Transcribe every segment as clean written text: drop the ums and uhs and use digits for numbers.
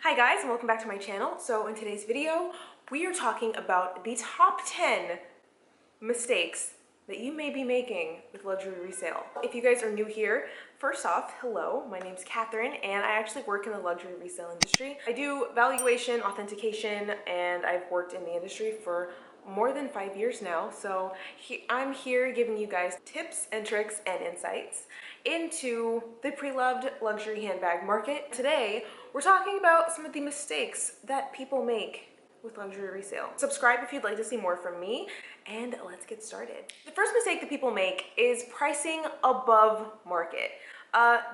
Hi guys, and welcome back to my channel. So in today's video, we are talking about the top 10 mistakes that you may be making with luxury resale. If you guys are new here, first off, hello, my name's Katherine, and I actually work in the luxury resale industry. I do valuation, authentication, and I've worked in the industry for more than 5 years now. So I'm here giving you guys tips and tricks and insights into the pre-loved luxury handbag market. Today, we're talking about some of the mistakes that people make with luxury resale. Subscribe if you'd like to see more from me, and let's get started. The first mistake that people make is pricing above market.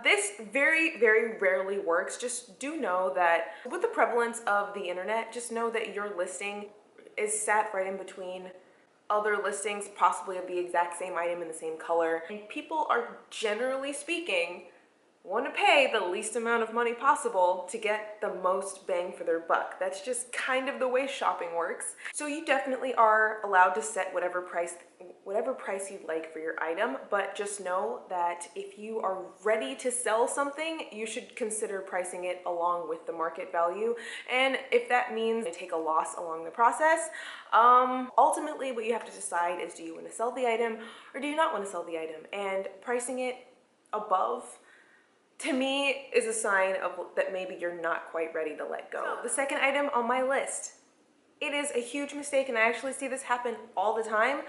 This very, very rarely works. Just do know that with the prevalence of the internet, just know that your listing is sat right in between other listings, possibly of the exact same item in the same color. And people are, generally speaking, want to pay the least amount of money possible to get the most bang for their buck. That's just kind of the way shopping works. So you definitely are allowed to set whatever price you'd like for your item, but just know that if you are ready to sell something, you should consider pricing it along with the market value. And if that means you take a loss along the process, ultimately what you have to decide is, do you want to sell the item or do you not want to sell the item? And pricing it above, to me, is a sign of that maybe you're not quite ready to let go. So, the second item on my list, it is a huge mistake, and I actually see this happen all the time.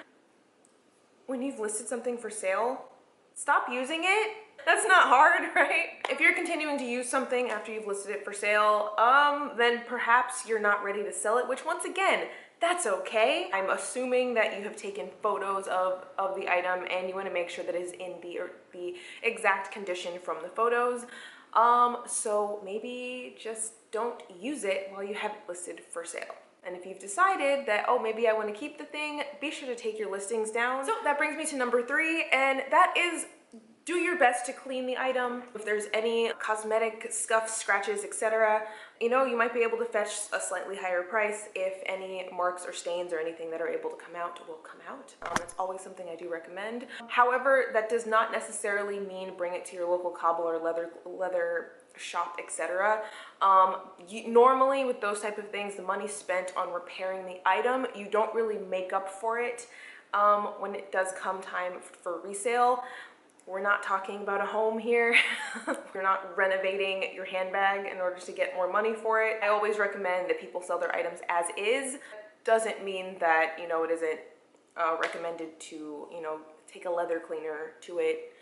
When you've listed something for sale, stop using it. That's not hard, right? If you're continuing to use something after you've listed it for sale, then perhaps you're not ready to sell it, which once again, that's okay. I'm assuming that you have taken photos of the item and you want to make sure that it is in the exact condition from the photos. So maybe just don't use it while you have it listed for sale. And if you've decided that, oh, maybe I want to keep the thing, be sure to take your listings down. So that brings me to number 3, and that is, do your best to clean the item. If there's any cosmetic scuffs, scratches, etc., you might be able to fetch a slightly higher price if any marks or stains or anything that are able to come out will come out. It's always something I do recommend. However, that does not necessarily mean bring it to your local cobbler, leather shop, etc. Normally with those type of things, the money spent on repairing the item, you don't really make up for it when it does come time for resale. We're not talking about a home here. You're not renovating your handbag in order to get more money for it. I always recommend that people sell their items as is. Doesn't mean that, it isn't recommended to, take a leather cleaner to it,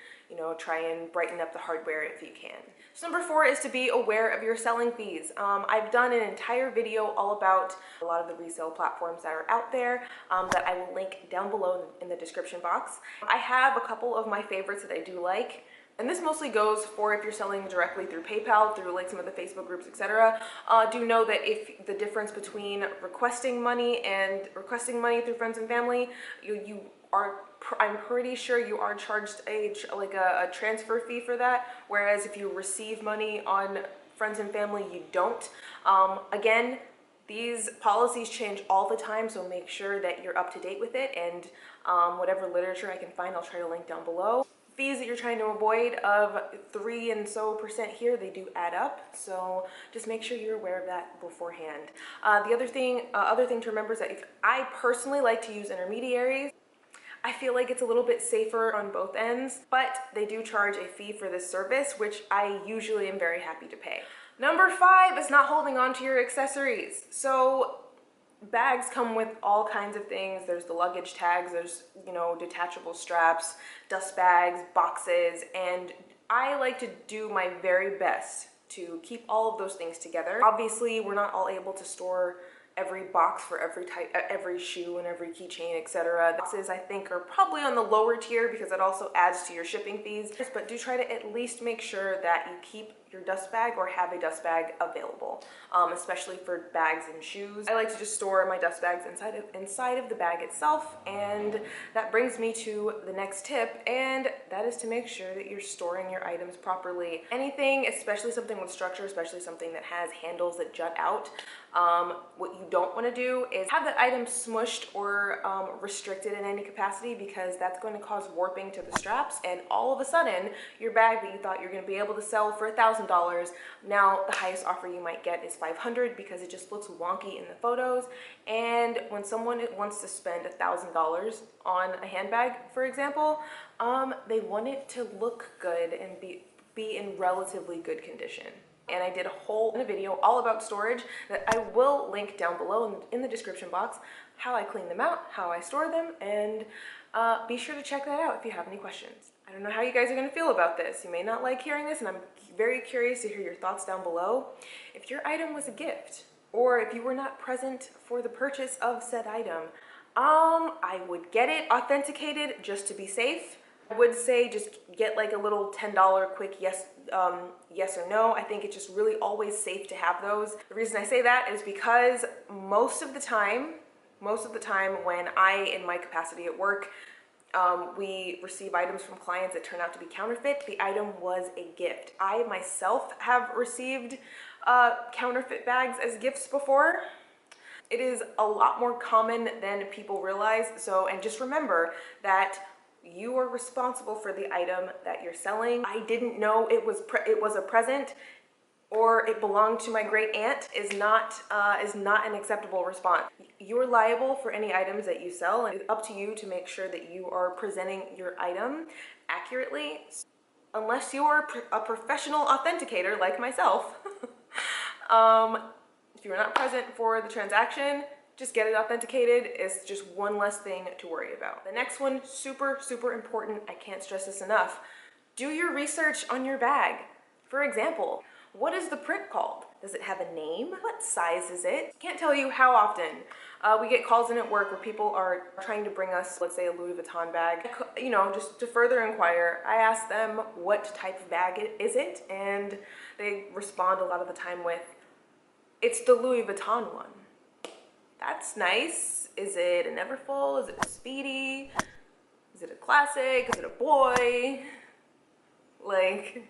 try and brighten up the hardware if you can. So number 4 is to be aware of your selling fees. I've done an entire video all about a lot of the resale platforms that are out there that I will link down below in the description box. I have a couple of my favorites that I do like. And this mostly goes for if you're selling directly through PayPal, through like some of the Facebook groups, etc. Do know that if the difference between requesting money and requesting money through friends and family, I'm pretty sure you are charged a transfer fee for that. Whereas if you receive money on friends and family, you don't. Again, these policies change all the time, so make sure that you're up to date with it. And whatever literature I can find, I'll try to link down below. Fees that you're trying to avoid of 3% and so here, they do add up. So just make sure you're aware of that beforehand. The other thing to remember is that if I personally like to use intermediaries. I feel like it's a little bit safer on both ends, but they do charge a fee for this service, which I usually am very happy to pay. Number 5 is not holding on to your accessories. So bags come with all kinds of things. There's the luggage tags, there's, detachable straps, dust bags, boxes, and I like to do my very best to keep all of those things together. Obviously, we're not all able to store every box for every type, every shoe and every keychain, etc. Boxes, I think, are probably on the lower tier because it also adds to your shipping fees. But do try to at least make sure that you keep your dust bag or have a dust bag available, especially for bags and shoes. I like to just store my dust bags inside of the bag itself, and that brings me to the next tip, and that is to make sure that you're storing your items properly. Anything, especially something with structure, especially something that has handles that jut out, what you don't want to do is have that item smushed or restricted in any capacity, because that's going to cause warping to the straps, and all of a sudden your bag that you thought you're going to be able to sell for $1,000 $1,000. Now the highest offer you might get is $500 because it just looks wonky in the photos. And when someone wants to spend $1,000 on a handbag, for example, they want it to look good and be in relatively good condition. And I did a whole video all about storage that I will link down below in the description box, how I clean them out, how I store them, and be sure to check that out if you have any questions. I don't know how you guys are going to feel about this. You may not like hearing this, and I'm very curious to hear your thoughts down below. If your item was a gift, or if you were not present for the purchase of said item, I would get it authenticated just to be safe. I would say just get like a little $10 quick yes or no. I think it's just really always safe to have those. The reason I say that is because most of the time when I, in my capacity at work, we receive items from clients that turn out to be counterfeit, the item was a gift. I myself have received counterfeit bags as gifts before. It is a lot more common than people realize. So, and just remember that you are responsible for the item that you're selling. I didn't know it was a present or it belonged to my great aunt is not an acceptable response. You're liable for any items that you sell, and it's up to you to make sure that you are presenting your item accurately. Unless you're a professional authenticator like myself, if you're not present for the transaction, just get it authenticated. It's just one less thing to worry about. The next one, super, super important. I can't stress this enough. Do your research on your bag. For example, what is the print called? Does it have a name? What size is it? Can't tell you how often we get calls in at work where people are trying to bring us, let's say, a Louis Vuitton bag. You know, just to further inquire, I ask them what type of bag is it, and they respond a lot of the time with, it's the Louis Vuitton one. That's nice. Is it a Neverfull? Is it a Speedy? Is it a classic? Is it a boy? Like,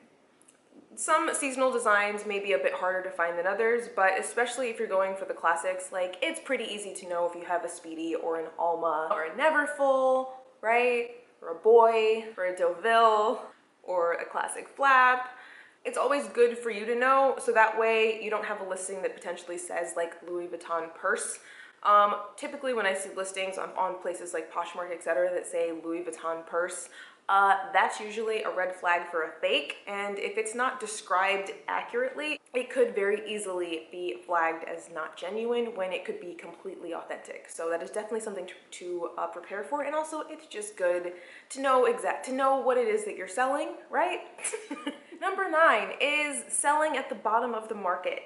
some seasonal designs may be a bit harder to find than others, but especially if you're going for the classics, like, it's pretty easy to know if you have a Speedy or an Alma or a Neverfull, right? Or a boy, or a Deauville, or a classic flap. It's always good for you to know, so that way you don't have a listing that potentially says like Louis Vuitton purse. Typically when I see listings on places like Poshmark, etc., that say Louis Vuitton purse, that's usually a red flag for a fake, and if it's not described accurately, it could very easily be flagged as not genuine when it could be completely authentic. So that is definitely something to prepare for, and also it's just good to know what it is that you're selling, right? Number 9 is selling at the bottom of the market.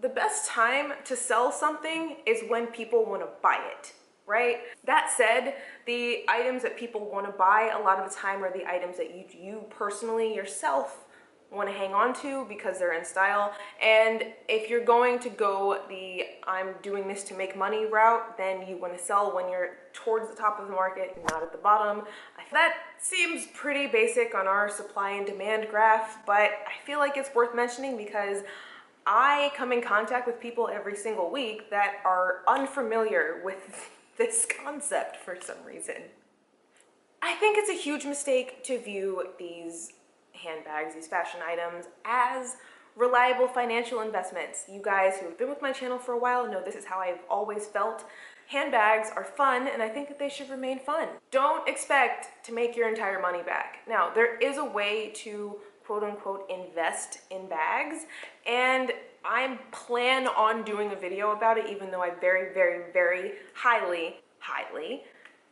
The best time to sell something is when people want to buy it, right? That said, the items that people want to buy a lot of the time are the items that you personally yourself want to hang on to because they're in style. And if you're going to go the I'm doing this to make money route, then you want to sell when you're towards the top of the market, not at the bottom. That seems pretty basic on our supply and demand graph, but I feel like it's worth mentioning because I come in contact with people every single week that are unfamiliar with this concept for some reason. I think it's a huge mistake to view these handbags, these fashion items, as reliable financial investments. You guys who have been with my channel for a while know this is how I've always felt. Handbags are fun, and I think that they should remain fun. Don't expect to make your entire money back. Now, there is a way to quote-unquote invest in bags, and I plan on doing a video about it, even though I very, very, very highly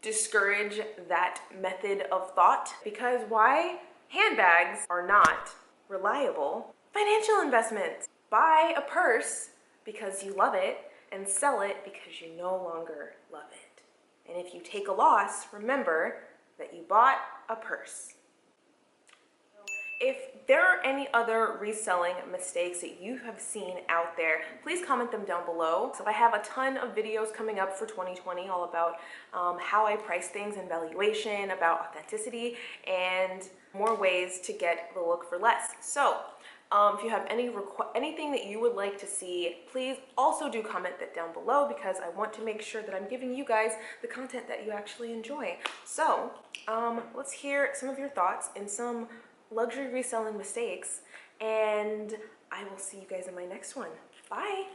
discourage that method of thought. Because why? Handbags are not reliable financial investments. Buy a purse because you love it and sell it because you no longer love it. And if you take a loss, remember that you bought a purse. If there are any other reselling mistakes that you have seen out there, please comment them down below. So I have a ton of videos coming up for 2020 all about how I price things and valuation, about authenticity, and more ways to get the look for less. So if you have anything that you would like to see, please also do comment that down below because I want to make sure that I'm giving you guys the content that you actually enjoy. So let's hear some of your thoughts and some luxury reselling mistakes, and I will see you guys in my next one. Bye.